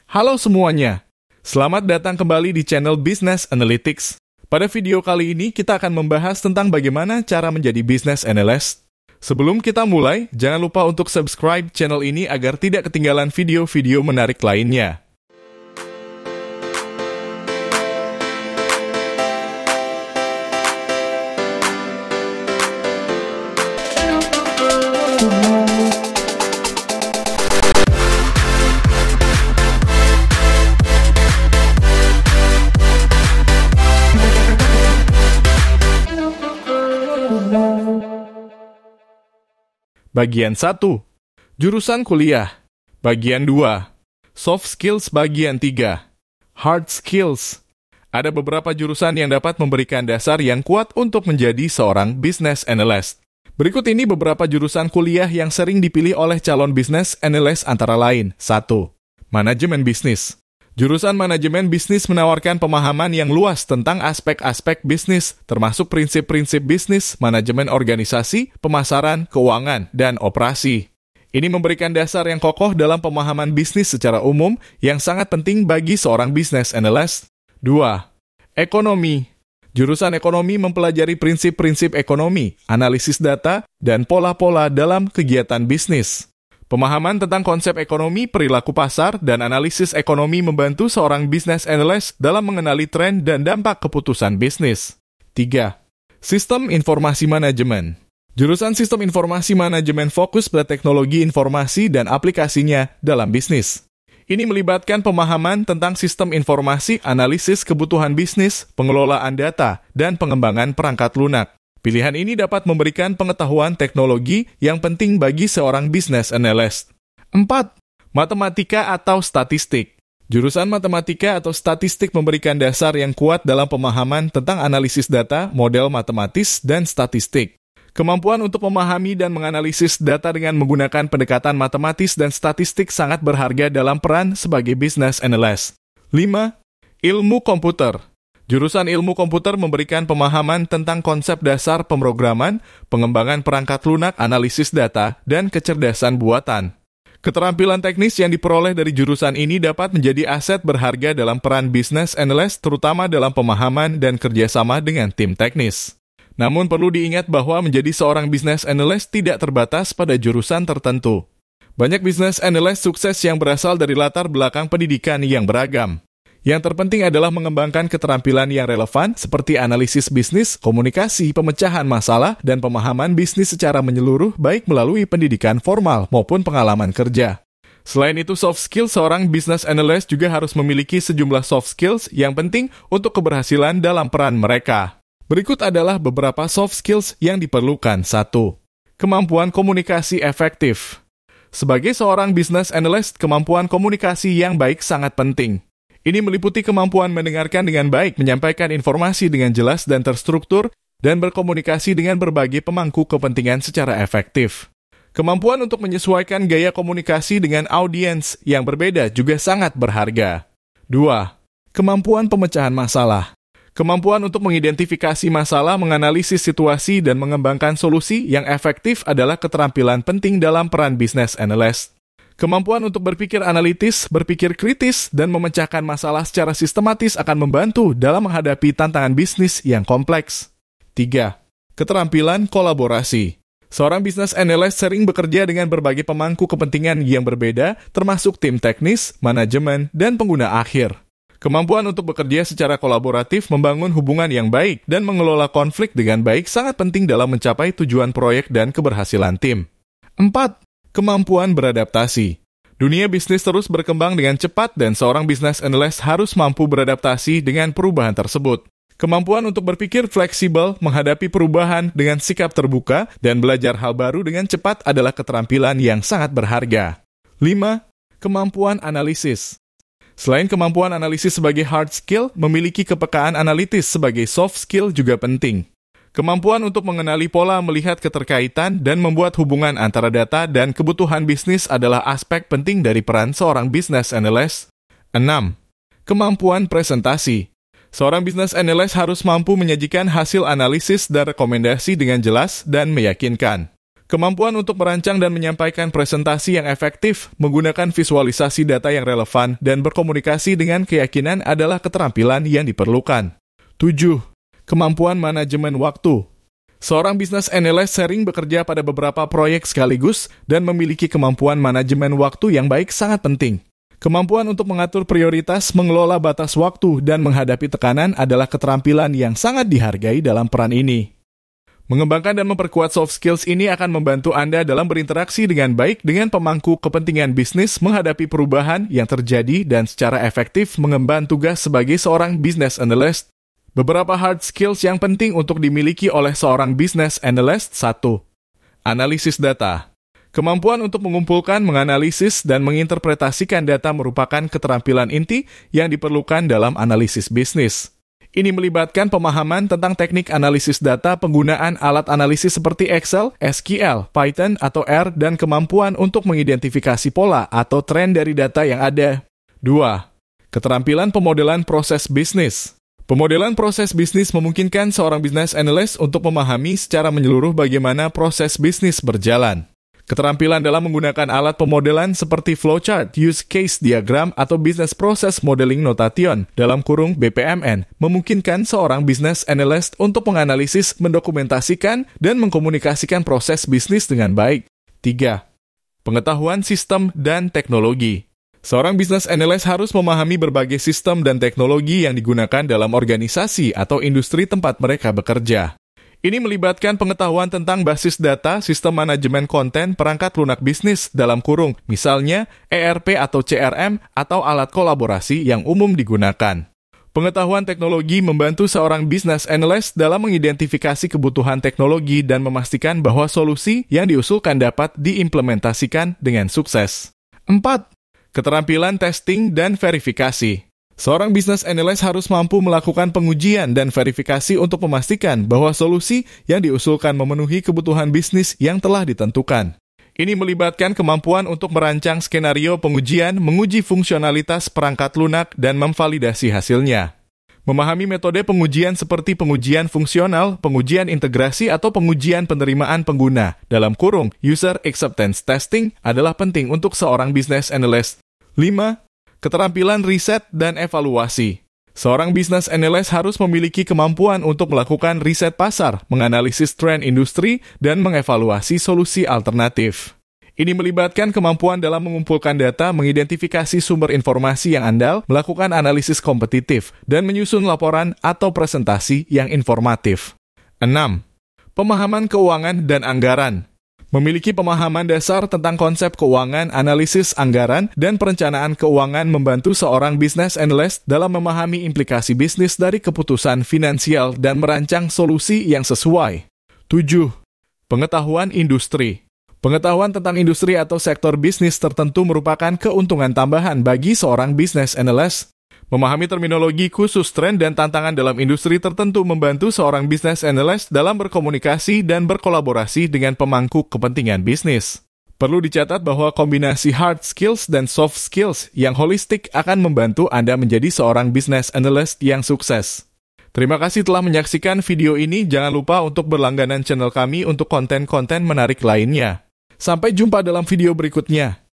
Halo semuanya, selamat datang kembali di channel Business Analytics. Pada video kali ini kita akan membahas tentang bagaimana cara menjadi business analyst. Sebelum kita mulai, jangan lupa untuk subscribe channel ini agar tidak ketinggalan video-video menarik lainnya. Bagian 1. Jurusan kuliah. Bagian 2. Soft skills bagian 3. Hard skills. Ada beberapa jurusan yang dapat memberikan dasar yang kuat untuk menjadi seorang business analyst. Berikut ini beberapa jurusan kuliah yang sering dipilih oleh calon business analyst antara lain. 1. Manajemen bisnis. Jurusan manajemen bisnis menawarkan pemahaman yang luas tentang aspek-aspek bisnis, termasuk prinsip-prinsip bisnis, manajemen organisasi, pemasaran, keuangan, dan operasi. Ini memberikan dasar yang kokoh dalam pemahaman bisnis secara umum yang sangat penting bagi seorang business analyst. 2. Ekonomi. Jurusan ekonomi mempelajari prinsip-prinsip ekonomi, analisis data, dan pola-pola dalam kegiatan bisnis. Pemahaman tentang konsep ekonomi, perilaku pasar, dan analisis ekonomi membantu seorang business analyst dalam mengenali tren dan dampak keputusan bisnis. 3. Sistem informasi manajemen. Jurusan sistem informasi manajemen fokus pada teknologi informasi dan aplikasinya dalam bisnis. Ini melibatkan pemahaman tentang sistem informasi, analisis kebutuhan bisnis, pengelolaan data, dan pengembangan perangkat lunak. Pilihan ini dapat memberikan pengetahuan teknologi yang penting bagi seorang business analyst. 4. Matematika atau statistik. Jurusan matematika atau statistik memberikan dasar yang kuat dalam pemahaman tentang analisis data, model matematis, dan statistik. Kemampuan untuk memahami dan menganalisis data dengan menggunakan pendekatan matematis dan statistik sangat berharga dalam peran sebagai business analyst. 5. Ilmu komputer. Jurusan ilmu komputer memberikan pemahaman tentang konsep dasar pemrograman, pengembangan perangkat lunak, analisis data, dan kecerdasan buatan. Keterampilan teknis yang diperoleh dari jurusan ini dapat menjadi aset berharga dalam peran business analyst, terutama dalam pemahaman dan kerjasama dengan tim teknis. Namun perlu diingat bahwa menjadi seorang business analyst tidak terbatas pada jurusan tertentu. Banyak business analyst sukses yang berasal dari latar belakang pendidikan yang beragam. Yang terpenting adalah mengembangkan keterampilan yang relevan seperti analisis bisnis, komunikasi, pemecahan masalah, dan pemahaman bisnis secara menyeluruh baik melalui pendidikan formal maupun pengalaman kerja. Selain itu, soft skills seorang business analyst juga harus memiliki sejumlah soft skills yang penting untuk keberhasilan dalam peran mereka. Berikut adalah beberapa soft skills yang diperlukan. 1. Kemampuan komunikasi efektif. Sebagai seorang business analyst, kemampuan komunikasi yang baik sangat penting. Ini meliputi kemampuan mendengarkan dengan baik, menyampaikan informasi dengan jelas dan terstruktur, dan berkomunikasi dengan berbagai pemangku kepentingan secara efektif. Kemampuan untuk menyesuaikan gaya komunikasi dengan audiens yang berbeda juga sangat berharga. 2. Kemampuan pemecahan masalah. Kemampuan untuk mengidentifikasi masalah, menganalisis situasi, dan mengembangkan solusi yang efektif adalah keterampilan penting dalam peran business analyst. Kemampuan untuk berpikir analitis, berpikir kritis, dan memecahkan masalah secara sistematis akan membantu dalam menghadapi tantangan bisnis yang kompleks. 3. Keterampilan kolaborasi. Seorang business analyst sering bekerja dengan berbagai pemangku kepentingan yang berbeda, termasuk tim teknis, manajemen, dan pengguna akhir. Kemampuan untuk bekerja secara kolaboratif, membangun hubungan yang baik, dan mengelola konflik dengan baik sangat penting dalam mencapai tujuan proyek dan keberhasilan tim. 4. Kemampuan beradaptasi. Dunia bisnis terus berkembang dengan cepat dan seorang business analyst harus mampu beradaptasi dengan perubahan tersebut. Kemampuan untuk berpikir fleksibel, menghadapi perubahan dengan sikap terbuka, dan belajar hal baru dengan cepat adalah keterampilan yang sangat berharga. 5. Kemampuan analisis. Selain kemampuan analisis sebagai hard skill, memiliki kepekaan analitis sebagai soft skill juga penting. Kemampuan untuk mengenali pola, melihat keterkaitan, dan membuat hubungan antara data dan kebutuhan bisnis adalah aspek penting dari peran seorang business analyst. 6. Kemampuan presentasi. Seorang business analyst harus mampu menyajikan hasil analisis dan rekomendasi dengan jelas dan meyakinkan. Kemampuan untuk merancang dan menyampaikan presentasi yang efektif, menggunakan visualisasi data yang relevan, dan berkomunikasi dengan keyakinan adalah keterampilan yang diperlukan. 7. Kemampuan manajemen waktu. Seorang business analyst sering bekerja pada beberapa proyek sekaligus dan memiliki kemampuan manajemen waktu yang baik sangat penting. Kemampuan untuk mengatur prioritas, mengelola batas waktu, dan menghadapi tekanan adalah keterampilan yang sangat dihargai dalam peran ini. Mengembangkan dan memperkuat soft skills ini akan membantu Anda dalam berinteraksi dengan baik dengan pemangku kepentingan bisnis, menghadapi perubahan yang terjadi, dan secara efektif mengemban tugas sebagai seorang business analyst. Beberapa hard skills yang penting untuk dimiliki oleh seorang business analyst. 1. Analisis data. Kemampuan untuk mengumpulkan, menganalisis, dan menginterpretasikan data merupakan keterampilan inti yang diperlukan dalam analisis bisnis. Ini melibatkan pemahaman tentang teknik analisis data, penggunaan alat analisis seperti Excel, SQL, Python, atau R, dan kemampuan untuk mengidentifikasi pola atau tren dari data yang ada. 2. Keterampilan pemodelan proses bisnis. Pemodelan proses bisnis memungkinkan seorang business analyst untuk memahami secara menyeluruh bagaimana proses bisnis berjalan. Keterampilan dalam menggunakan alat pemodelan seperti flowchart, use case diagram, atau business process modeling notation (BPMN) memungkinkan seorang business analyst untuk menganalisis, mendokumentasikan, dan mengkomunikasikan proses bisnis dengan baik. 3. Pengetahuan sistem dan teknologi. Seorang business analyst harus memahami berbagai sistem dan teknologi yang digunakan dalam organisasi atau industri tempat mereka bekerja. Ini melibatkan pengetahuan tentang basis data, sistem manajemen konten, perangkat lunak bisnis misalnya ERP atau CRM, atau alat kolaborasi yang umum digunakan. Pengetahuan teknologi membantu seorang business analyst dalam mengidentifikasi kebutuhan teknologi dan memastikan bahwa solusi yang diusulkan dapat diimplementasikan dengan sukses. 4. Keterampilan testing dan verifikasi. Seorang business analyst harus mampu melakukan pengujian dan verifikasi untuk memastikan bahwa solusi yang diusulkan memenuhi kebutuhan bisnis yang telah ditentukan. Ini melibatkan kemampuan untuk merancang skenario pengujian, menguji fungsionalitas perangkat lunak, dan memvalidasi hasilnya. Memahami metode pengujian seperti pengujian fungsional, pengujian integrasi, atau pengujian penerimaan pengguna (user acceptance testing) adalah penting untuk seorang business analyst. 5. Keterampilan riset dan evaluasi. Seorang business analyst harus memiliki kemampuan untuk melakukan riset pasar, menganalisis tren industri, dan mengevaluasi solusi alternatif. Ini melibatkan kemampuan dalam mengumpulkan data, mengidentifikasi sumber informasi yang andal, melakukan analisis kompetitif, dan menyusun laporan atau presentasi yang informatif. 6. Pemahaman keuangan dan anggaran. Memiliki pemahaman dasar tentang konsep keuangan, analisis anggaran, dan perencanaan keuangan membantu seorang business analyst dalam memahami implikasi bisnis dari keputusan finansial dan merancang solusi yang sesuai. 7. Pengetahuan industri. Pengetahuan tentang industri atau sektor bisnis tertentu merupakan keuntungan tambahan bagi seorang business analyst. Memahami terminologi khusus, tren, dan tantangan dalam industri tertentu membantu seorang business analyst dalam berkomunikasi dan berkolaborasi dengan pemangku kepentingan bisnis. Perlu dicatat bahwa kombinasi hard skills dan soft skills yang holistik akan membantu Anda menjadi seorang business analyst yang sukses. Terima kasih telah menyaksikan video ini. Jangan lupa untuk berlangganan channel kami untuk konten-konten menarik lainnya. Sampai jumpa dalam video berikutnya.